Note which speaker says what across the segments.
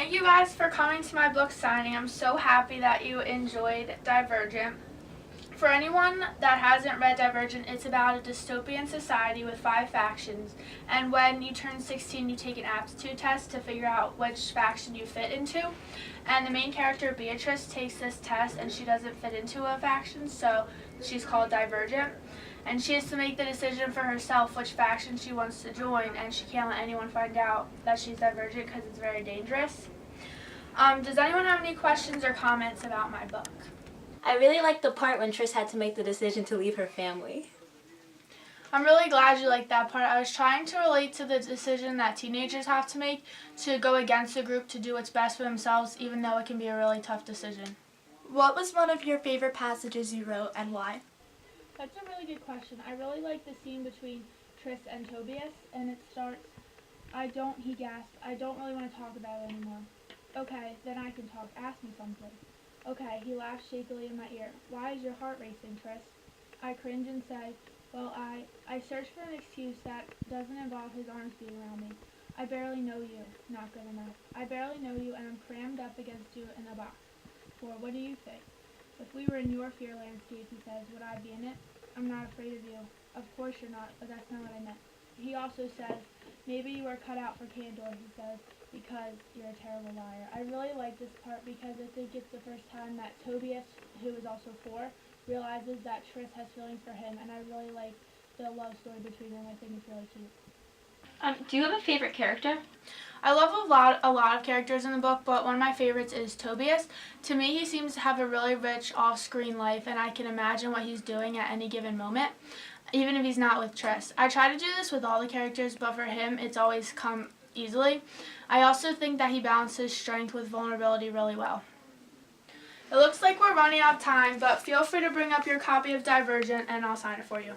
Speaker 1: Thank you guys for coming to my book signing. I'm so happy that you enjoyed Divergent. For anyone that hasn't read Divergent, it's about a dystopian society with 5 factions, and when you turn 16 you take an aptitude test to figure out which faction you fit into. And the main character, Beatrice, takes this test and she doesn't fit into a faction, so she's called Divergent. And she has to make the decision for herself which faction she wants to join, and she can't let anyone find out that she's Divergent because it's very dangerous. Does anyone have any questions or comments about my book?
Speaker 2: I really liked the part when Tris had to make the decision to leave her family.
Speaker 1: I'm really glad you liked that part. I was trying to relate to the decision that teenagers have to make to go against the group to do what's best for themselves, even though it can be a really tough decision.
Speaker 3: What was one of your favorite passages you wrote and why?
Speaker 1: That's a really good question. I really like the scene between Tris and Tobias, and it starts, he gasped, I don't really want to talk about it anymore. Okay, then I can talk. Ask me something. Okay, he laughed shakily in my ear. Why is your heart racing, Tris? I cringe and say, well, I search for an excuse that doesn't involve his arms being around me. I barely know you. Not good enough. I barely know you, and I'm crammed up against you in a box. For what do you think? If we were in your fear landscape, he says, would I be in it? I'm not afraid of you. Of course you're not, but that's not what I meant. He also says, maybe you are cut out for candor, he says, because you're a terrible liar. I really like this part because I think it's the first time that Tobias, who is also 4, realizes that Tris has feelings for him, and I really like the love story between them. I think it's really cute.
Speaker 2: Do you have a favorite character?
Speaker 1: I love a lot of characters in the book, but one of my favorites is Tobias. To me, he seems to have a really rich off-screen life, and I can imagine what he's doing at any given moment, even if he's not with Tris. I try to do this with all the characters, but for him, it's always come easily. I also think that he balances strength with vulnerability really well. It looks like we're running out of time, but feel free to bring up your copy of Divergent, and I'll sign it for you.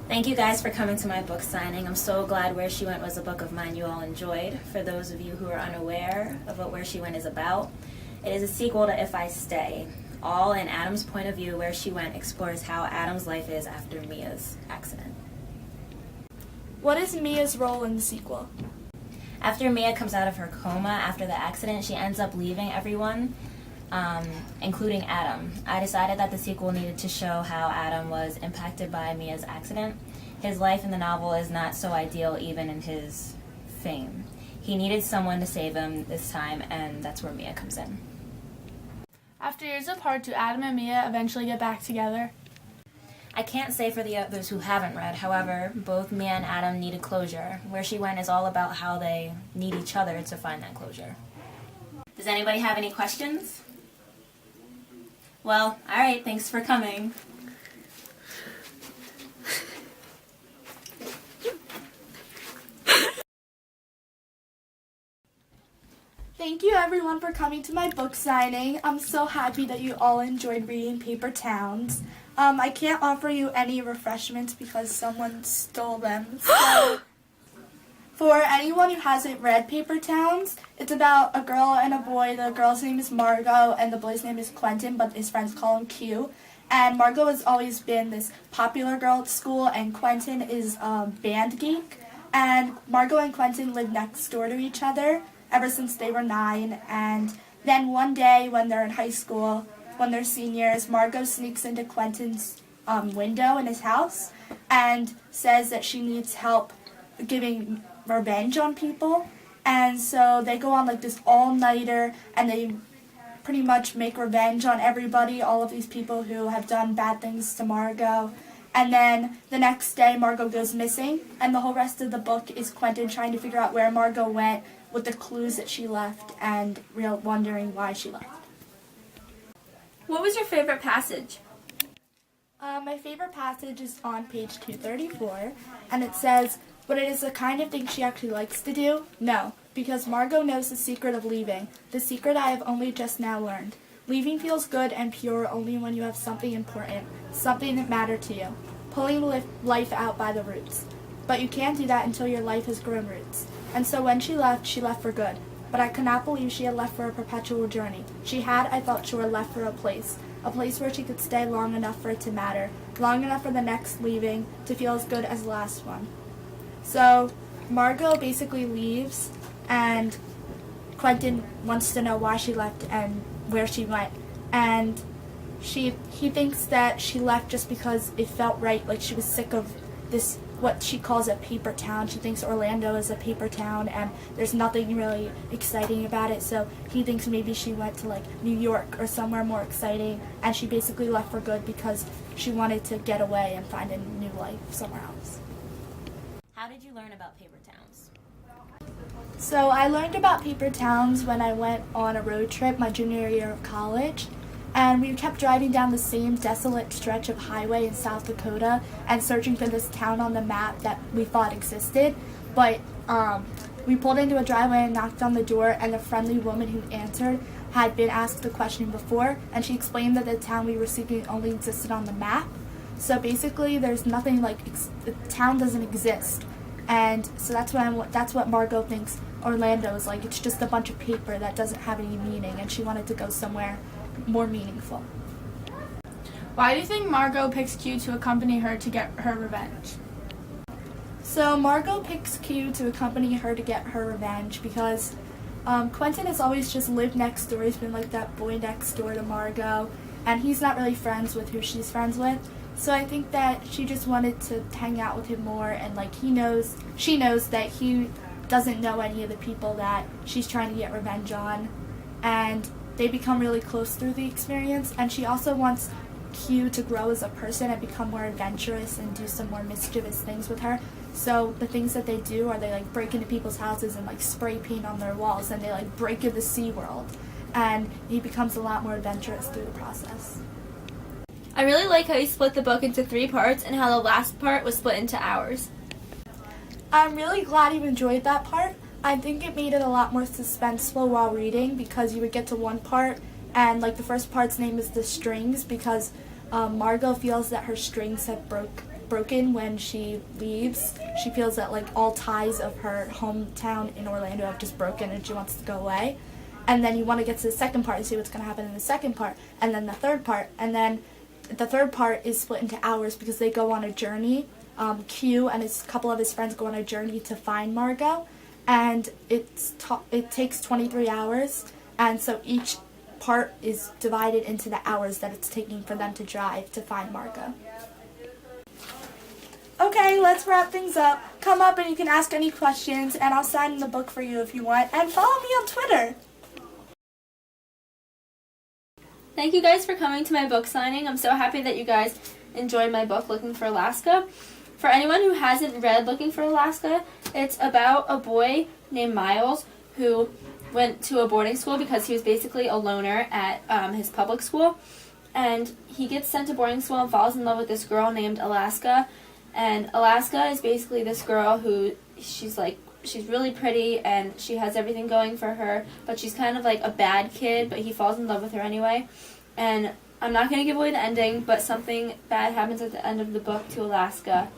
Speaker 2: Thank you guys for coming to my book signing. I'm so glad Where She Went was a book of mine you all enjoyed. For those of you who are unaware of what Where She Went is about, it is a sequel to If I Stay. All in Adam's point of view, Where She Went explores how Adam's life is after Mia's accident.
Speaker 3: What is Mia's role in the sequel?
Speaker 2: After Mia comes out of her coma after the accident, she ends up leaving everyone, including Adam. I decided that the sequel needed to show how Adam was impacted by Mia's accident. His life in the novel is not so ideal even in his fame. He needed someone to save him this time, and that's where Mia comes in.
Speaker 1: After years apart, do Adam and Mia eventually get back together?
Speaker 2: I can't say for the others who haven't read. However, both Mia and Adam needed closure. Where She Went is all about how they need each other to find that closure. Does anybody have any questions? Well, alright, thanks for coming.
Speaker 3: Thank you everyone for coming to my book signing. I'm so happy that you all enjoyed reading Paper Towns. I can't offer you any refreshments because someone stole them. So, for anyone who hasn't read Paper Towns, it's about a girl and a boy. The girl's name is Margot and the boy's name is Quentin, but his friends call him Q. And Margot has always been this popular girl at school, and Quentin is a band geek. And Margot and Quentin live next door to each other ever since they were 9. And then one day when they're in high school, when they're seniors, Margot sneaks into Quentin's window in his house and says that she needs help giving revenge on people. And so they go on like this all-nighter, and they pretty much make revenge on everybody, all of these people who have done bad things to Margot. And then the next day Margot goes missing, and the whole rest of the book is Quentin trying to figure out where Margot went with the clues that she left and wondering why she left.
Speaker 4: What was your favorite passage?
Speaker 3: My favorite passage is on page 234, and it says, but it is the kind of thing she actually likes to do? No, because Margot knows the secret of leaving, the secret I have only just now learned. Leaving feels good and pure only when you have something important, something that matters to you, pulling life out by the roots. But you can't do that until your life has grown roots. And so when she left for good. But I could not believe she had left for a perpetual journey. She had, I felt sure, left for a place where she could stay long enough for it to matter, long enough for the next leaving to feel as good as the last one. So Margot basically leaves and Quentin wants to know why she left and where she went. And he thinks that she left just because it felt right, like she was sick of this, what she calls a paper town. She thinks Orlando is a paper town and there's nothing really exciting about it, so he thinks maybe she went to like New York or somewhere more exciting, and she basically left for good because she wanted to get away and find a new life somewhere else.
Speaker 2: How did you learn about paper towns?
Speaker 3: So I learned about paper towns when I went on a road trip my junior year of college. And we kept driving down the same desolate stretch of highway in South Dakota and searching for this town on the map that we thought existed. But we pulled into a driveway and knocked on the door, and the friendly woman who answered had been asked the question before, and she explained that the town we were seeking only existed on the map. So basically, there's nothing like the town doesn't exist, and so that's what Margot thinks Orlando is like. It's just a bunch of paper that doesn't have any meaning, and she wanted to go somewhere more meaningful.
Speaker 1: Why do you think Margot picks Q to accompany her to get her revenge?
Speaker 3: So Margot picks Q to accompany her to get her revenge because Quentin has always just lived next door. He's been like that boy next door to Margot, and he's not really friends with who she's friends with. So I think that she just wanted to hang out with him more, and like she knows that he doesn't know any of the people that she's trying to get revenge on, and they become really close through the experience. And she also wants Q to grow as a person and become more adventurous and do some more mischievous things with her. So the things that they do are they like break into people's houses and like spray paint on their walls, and they like break into SeaWorld, and he becomes a lot more adventurous through the process.
Speaker 4: I really like how you split the book into 3 parts and how the last part was split into hours.
Speaker 3: I'm really glad you enjoyed that part. I think it made it a lot more suspenseful while reading because you would get to one part, and like the first part's name is The Strings because Margot feels that her strings have broken when she leaves. She feels that like all ties of her hometown in Orlando have just broken and she wants to go away. And then you want to get to the second part and see what's going to happen in the second part, and then the third part. And then the third part is split into hours because they go on a journey. Q and a couple of his friends go on a journey to find Margot, and it takes 23 hours, and so each part is divided into the hours that it's taking for them to drive to find Margot. Okay, let's wrap things up. Come up and you can ask any questions, and I'll sign the book for you if you want, and follow me on Twitter.
Speaker 4: Thank you guys for coming to my book signing. I'm so happy that you guys enjoyed my book, Looking for Alaska. For anyone who hasn't read Looking for Alaska, it's about a boy named Miles who went to a boarding school because he was basically a loner at his public school. And he gets sent to boarding school and falls in love with this girl named Alaska. And Alaska is basically this girl who she's really pretty and she has everything going for her, but she's kind of like a bad kid, but he falls in love with her anyway. And I'm not going to give away the ending, but something bad happens at the end of the book to Alaska,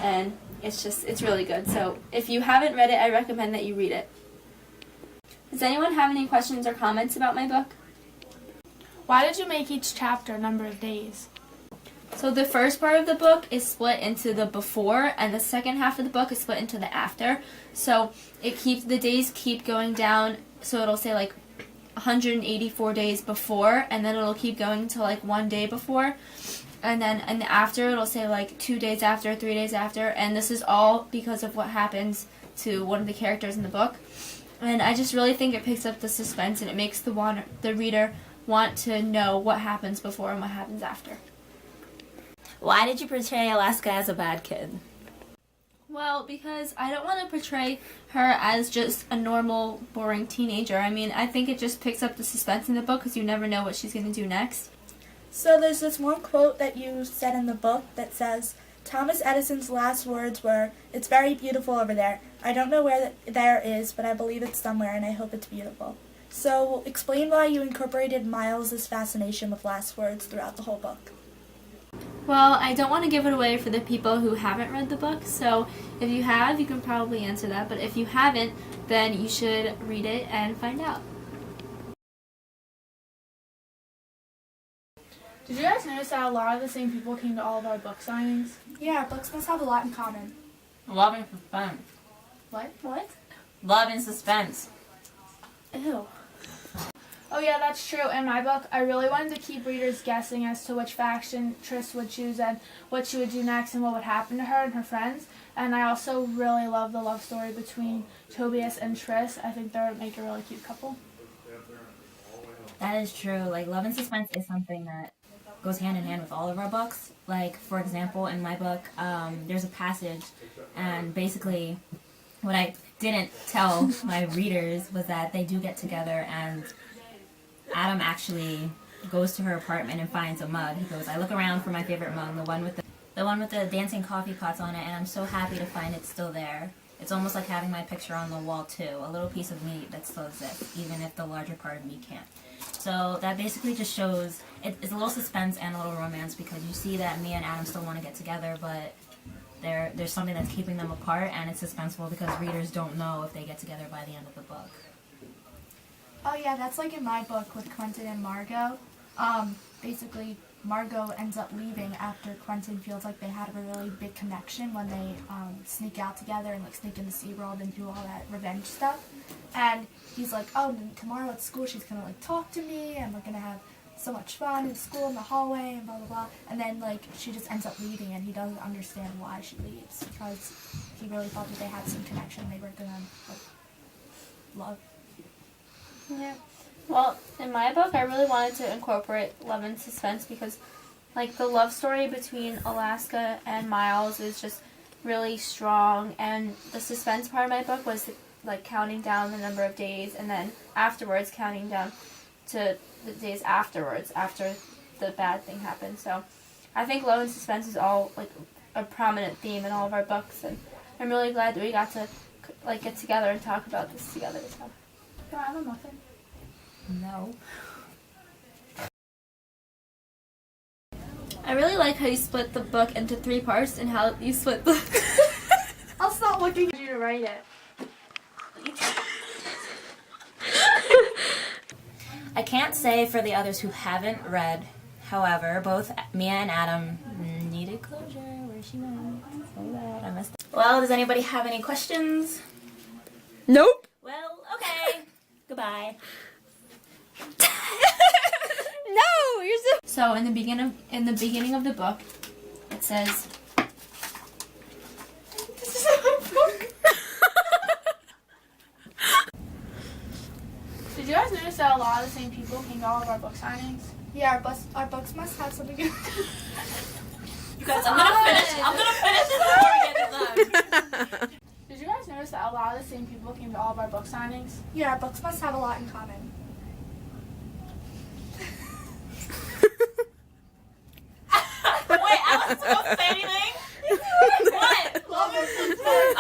Speaker 4: and it's really good. So if you haven't read it, I recommend that you read it. Does anyone have any questions or comments about my book?
Speaker 1: Why did you make each chapter a number of days?
Speaker 4: So the first part of the book is split into the before, and the second half of the book is split into the after. So the days keep going down, so it'll say like 184 days before, and then it'll keep going to like 1 day before, and then in the after it'll say like 2 days after, 3 days after, and this is all because of what happens to one of the characters in the book. And I just really think it picks up the suspense, and it makes the reader want to know what happens before and what happens after.
Speaker 2: Why did you portray Alaska as a bad kid?
Speaker 4: Well, because I don't want to portray her as just a normal, boring teenager. I mean, I think it just picks up the suspense in the book because you never know what she's going to do next.
Speaker 3: So there's this one quote that you said in the book that says, Thomas Edison's last words were, "It's very beautiful over there. I don't know where there is, but I believe it's somewhere, and I hope it's beautiful." So explain why you incorporated Miles' fascination with last words throughout the whole book.
Speaker 4: Well, I don't want to give it away for the people who haven't read the book, so if you have, you can probably answer that, but if you haven't, then you should read it and find out.
Speaker 1: Did you guys notice that a lot of the same people came to all of our book signings?
Speaker 3: Yeah, books must have a lot in common.
Speaker 2: Loving for fun.
Speaker 1: What?
Speaker 2: Love and Suspense.
Speaker 4: Ew.
Speaker 1: Oh yeah, that's true. In my book, I really wanted to keep readers guessing as to which faction Tris would choose and what she would do next and what would happen to her and her friends. And I also really love the love story between Tobias and Tris. I think they would make a really cute couple.
Speaker 2: That is true. Like, love and suspense is something that goes hand in hand with all of our books. Like, for example, in my book, there's a passage, and basically what I didn't tell my readers was that they do get together, and Adam actually goes to her apartment and finds a mug. He goes, I look around for my favorite mug, the one with the dancing coffee pots on it, and I'm so happy to find it's still there. It's almost like having my picture on the wall too, a little piece of me that still exists, even if the larger part of me can't. So that basically just shows, it's a little suspense and a little romance, because you see that Mia and Adam still want to get together, but there's something that's keeping them apart, and it's suspenseful because readers don't know if they get together by the end of the book.
Speaker 3: Oh yeah, that's like in my book with Quentin and Margot. Basically, Margot ends up leaving after Quentin feels like they had a really big connection when they sneak out together and like sneak into SeaWorld and do all that revenge stuff. And he's like, oh, tomorrow at school she's gonna like talk to me and we're gonna have so much fun in school in the hallway and blah blah blah. And then like she just ends up leaving and he doesn't understand why she leaves because he really thought that they had some connection. They were gonna like love.
Speaker 4: Yeah. Well, in my book, I really wanted to incorporate love and suspense because, like, the love story between Alaska and Miles is just really strong, and the suspense part of my book was, like, counting down the number of days, and then afterwards counting down to the days afterwards, after the bad thing happened. So I think love and suspense is all, like, a prominent theme in all of our books, and I'm really glad that we got to, like, get together and talk about this together. So.
Speaker 1: Do I have a muffin?
Speaker 2: No.
Speaker 4: I really like how you split the book into 3 parts and how you split the...
Speaker 3: I'll stop looking
Speaker 1: I need you to write it.
Speaker 2: I can't say for the others who haven't read, however, both Mia and Adam needed closure. Where she went? So bad. I missed it. Well, does anybody have any questions?
Speaker 4: Nope.
Speaker 2: Well, okay. Goodbye.
Speaker 4: No, you're so in the beginning of the book, it says.
Speaker 3: This is my book.
Speaker 1: Did you guys notice that a lot of the same people came to all of our book signings?
Speaker 3: Yeah, our books must have something good.
Speaker 2: You guys, I'm gonna finish before we get done.
Speaker 1: Did you guys notice that a lot of the same people came to all of our book signings?
Speaker 3: Yeah, our books must have a lot in common.
Speaker 2: Wait, I wasn't supposed to say anything? What?
Speaker 3: Love and suspense.